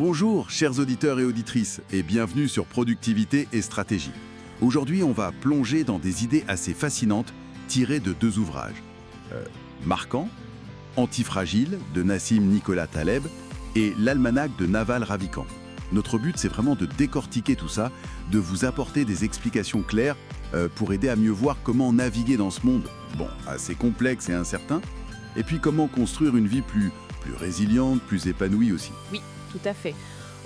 Bonjour, chers auditeurs et auditrices, et bienvenue sur Productivité et Stratégie. Aujourd'hui, on va plonger dans des idées assez fascinantes tirées de deux ouvrages. Marquant, Antifragile de Nassim Nicolas Taleb et L'Almanach de Naval Ravikant. Notre but, c'est vraiment de décortiquer tout ça, de vous apporter des explications claires pour aider à mieux voir comment naviguer dans ce monde, assez complexe et incertain, et puis comment construire une vie plus résiliente, plus épanouie aussi. Oui, tout à fait.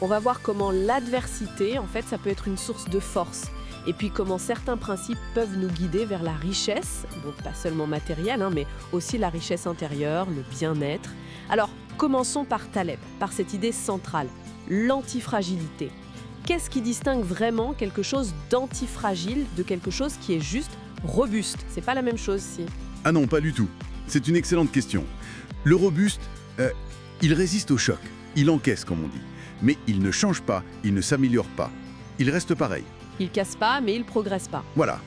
On va voir comment l'adversité, en fait, ça peut être une source de force. Et puis comment certains principes peuvent nous guider vers la richesse, pas seulement matérielle, mais aussi la richesse intérieure, le bien-être. Alors, commençons par Taleb, par cette idée centrale, l'antifragilité. Qu'est-ce qui distingue vraiment quelque chose d'antifragile de quelque chose qui est juste robuste? C'est pas la même chose, si. Ah non, pas du tout. C'est une excellente question. Le robuste, il résiste au choc, il encaisse comme on dit. Mais il ne change pas, il ne s'améliore pas. Il reste pareil. Il casse pas, mais il progresse pas. Voilà,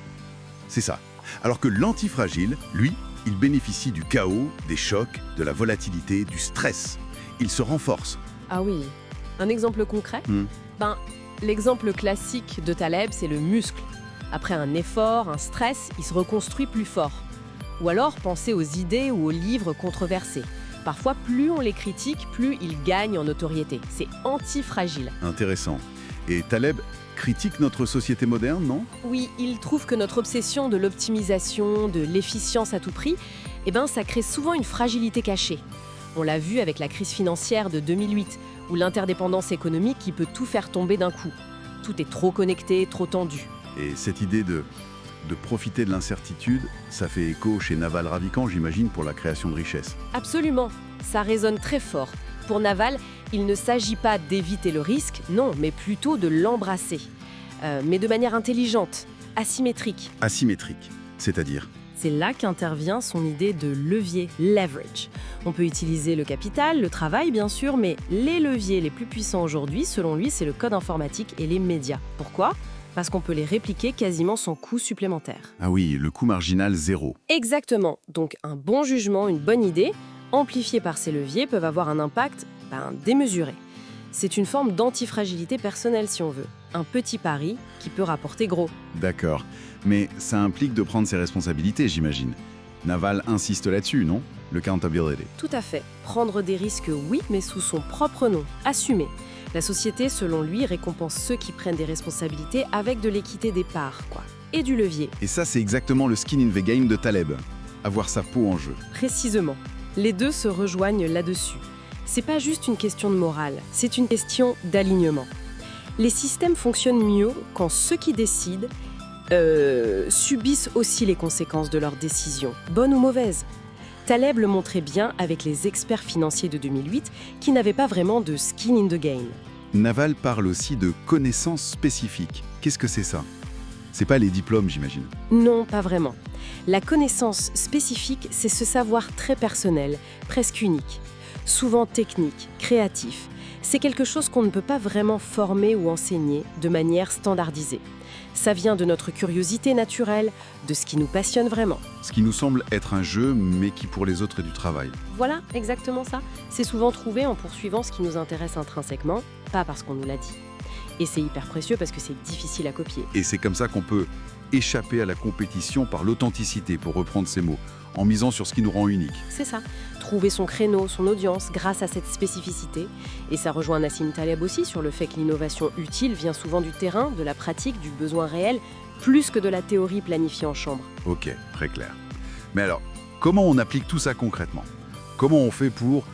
c'est ça. Alors que l'antifragile, lui, il bénéficie du chaos, des chocs, de la volatilité, du stress. Il se renforce. Ah oui. Un exemple concret? L'exemple classique de Taleb, c'est le muscle. Après un effort, un stress, il se reconstruit plus fort. Ou alors, pensez aux idées ou aux livres controversés. Parfois, plus on les critique, plus ils gagnent en notoriété. C'est antifragile. Intéressant. Et Taleb critique notre société moderne, non? Oui, il trouve que notre obsession de l'optimisation, de l'efficience à tout prix, ça crée souvent une fragilité cachée. On l'a vu avec la crise financière de 2008, où l'interdépendance économique qui peut tout faire tomber d'un coup. Tout est trop connecté, trop tendu. Et cette idée de profiter de l'incertitude, ça fait écho chez Naval Ravikant, j'imagine, pour la création de richesses. Absolument, ça résonne très fort. Pour Naval, il ne s'agit pas d'éviter le risque, non, mais plutôt de l'embrasser. Mais de manière intelligente, asymétrique. Asymétrique, c'est-à-dire? C'est là qu'intervient son idée de levier, leverage. On peut utiliser le capital, le travail bien sûr, mais les leviers les plus puissants aujourd'hui, selon lui, c'est le code informatique et les médias. Pourquoi ? Parce qu'on peut les répliquer quasiment sans coût supplémentaire. Ah oui, le coût marginal zéro. Exactement. Donc un bon jugement, une bonne idée, amplifiée par ces leviers, peuvent avoir un impact démesuré. C'est une forme d'antifragilité personnelle si on veut. Un petit pari qui peut rapporter gros. D'accord. Mais ça implique de prendre ses responsabilités, j'imagine. Naval insiste là-dessus, non? Le accountability. Tout à fait. Prendre des risques, oui, mais sous son propre nom. Assumer. La société, selon lui, récompense ceux qui prennent des responsabilités avec de l'équité des parts, et du levier. Et ça, c'est exactement le skin in the game de Taleb. Avoir sa peau en jeu. Précisément. Les deux se rejoignent là-dessus. C'est pas juste une question de morale, c'est une question d'alignement. Les systèmes fonctionnent mieux quand ceux qui décident subissent aussi les conséquences de leurs décisions, bonnes ou mauvaises. Taleb le montrait bien avec les experts financiers de 2008 qui n'avaient pas vraiment de skin in the game. Naval parle aussi de connaissances spécifiques. Qu'est-ce que c'est ça? C'est pas les diplômes, j'imagine. Non, pas vraiment. La connaissance spécifique, c'est ce savoir très personnel, presque unique, souvent technique, créatif. C'est quelque chose qu'on ne peut pas vraiment former ou enseigner de manière standardisée. Ça vient de notre curiosité naturelle, de ce qui nous passionne vraiment. Ce qui nous semble être un jeu, mais qui pour les autres est du travail. Voilà, exactement ça. C'est souvent trouvé en poursuivant ce qui nous intéresse intrinsèquement, pas parce qu'on nous l'a dit. Et c'est hyper précieux parce que c'est difficile à copier. Et c'est comme ça qu'on peut échapper à la compétition par l'authenticité, pour reprendre ces mots, en misant sur ce qui nous rend unique. C'est ça. Trouver son créneau, son audience grâce à cette spécificité. Et ça rejoint Nassim Taleb aussi sur le fait que l'innovation utile vient souvent du terrain, de la pratique, du besoin réel, plus que de la théorie planifiée en chambre. Ok, très clair. Mais alors, comment on applique tout ça concrètement? Comment on fait pour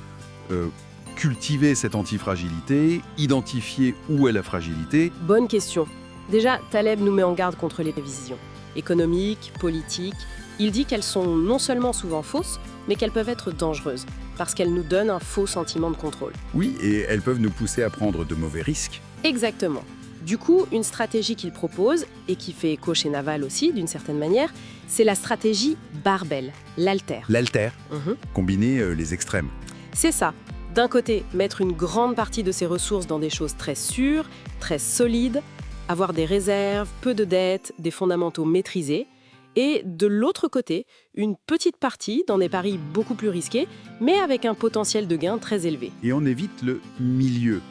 cultiver cette antifragilité, identifier où est la fragilité? Bonne question. Déjà, Taleb nous met en garde contre les prévisions économiques, politiques. Il dit qu'elles sont non seulement souvent fausses, mais qu'elles peuvent être dangereuses, parce qu'elles nous donnent un faux sentiment de contrôle. Oui, et elles peuvent nous pousser à prendre de mauvais risques. Exactement. Du coup, une stratégie qu'il propose, et qui fait écho chez Naval aussi, d'une certaine manière, c'est la stratégie barbell, l'alter. L'alter, combiner les extrêmes. C'est ça. D'un côté, mettre une grande partie de ses ressources dans des choses très sûres, très solides, avoir des réserves, peu de dettes, des fondamentaux maîtrisés, et de l'autre côté, une petite partie dans des paris beaucoup plus risqués, mais avec un potentiel de gain très élevé. Et on évite le milieu,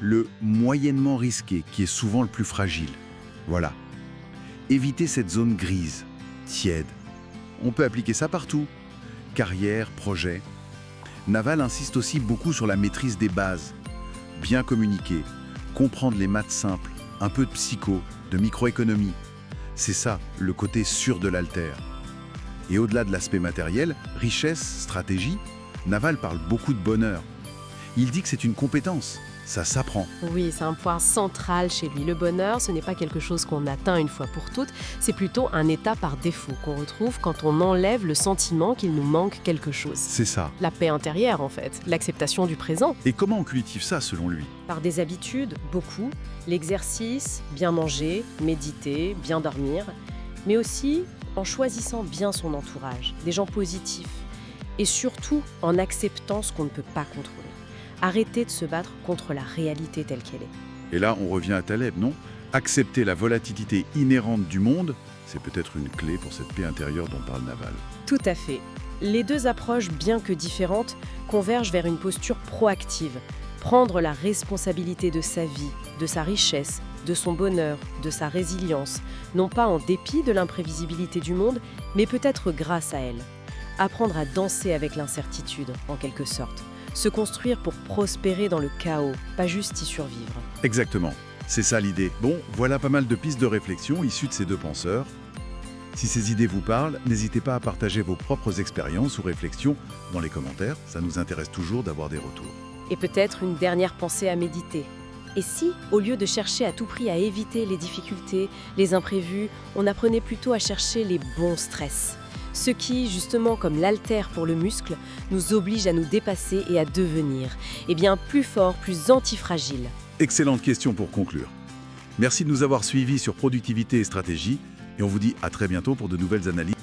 le moyennement risqué qui est souvent le plus fragile. Voilà. Évitez cette zone grise, tiède. On peut appliquer ça partout. Carrière, projet. Naval insiste aussi beaucoup sur la maîtrise des bases. Bien communiquer, comprendre les maths simples, un peu de psycho, de microéconomie. C'est ça, le côté sûr de l'alter. Et au-delà de l'aspect matériel, richesse, stratégie, Naval parle beaucoup de bonheur. Il dit que c'est une compétence, ça s'apprend. Oui, c'est un point central chez lui. Le bonheur, ce n'est pas quelque chose qu'on atteint une fois pour toutes, c'est plutôt un état par défaut qu'on retrouve quand on enlève le sentiment qu'il nous manque quelque chose. C'est ça. La paix intérieure, en fait, l'acceptation du présent. Et comment on cultive ça selon lui? Par des habitudes, beaucoup, l'exercice, bien manger, méditer, bien dormir, mais aussi en choisissant bien son entourage, des gens positifs, et surtout en acceptant ce qu'on ne peut pas contrôler. Arrêter de se battre contre la réalité telle qu'elle est. Et là, on revient à Taleb, non? Accepter la volatilité inhérente du monde, c'est peut-être une clé pour cette paix intérieure dont parle Naval. Tout à fait. Les deux approches, bien que différentes, convergent vers une posture proactive. Prendre la responsabilité de sa vie, de sa richesse, de son bonheur, de sa résilience, non pas en dépit de l'imprévisibilité du monde, mais peut-être grâce à elle. Apprendre à danser avec l'incertitude, en quelque sorte. Se construire pour prospérer dans le chaos, pas juste y survivre. Exactement, c'est ça l'idée. Bon, voilà pas mal de pistes de réflexion issues de ces deux penseurs. Si ces idées vous parlent, n'hésitez pas à partager vos propres expériences ou réflexions dans les commentaires, ça nous intéresse toujours d'avoir des retours. Et peut-être une dernière pensée à méditer. Et si, au lieu de chercher à tout prix à éviter les difficultés, les imprévus, on apprenait plutôt à chercher les bons stress ? Ce qui, justement comme l'haltère pour le muscle, nous oblige à nous dépasser et à devenir, plus fort, plus antifragile. Excellente question pour conclure. Merci de nous avoir suivis sur Productivité et Stratégie, et on vous dit à très bientôt pour de nouvelles analyses.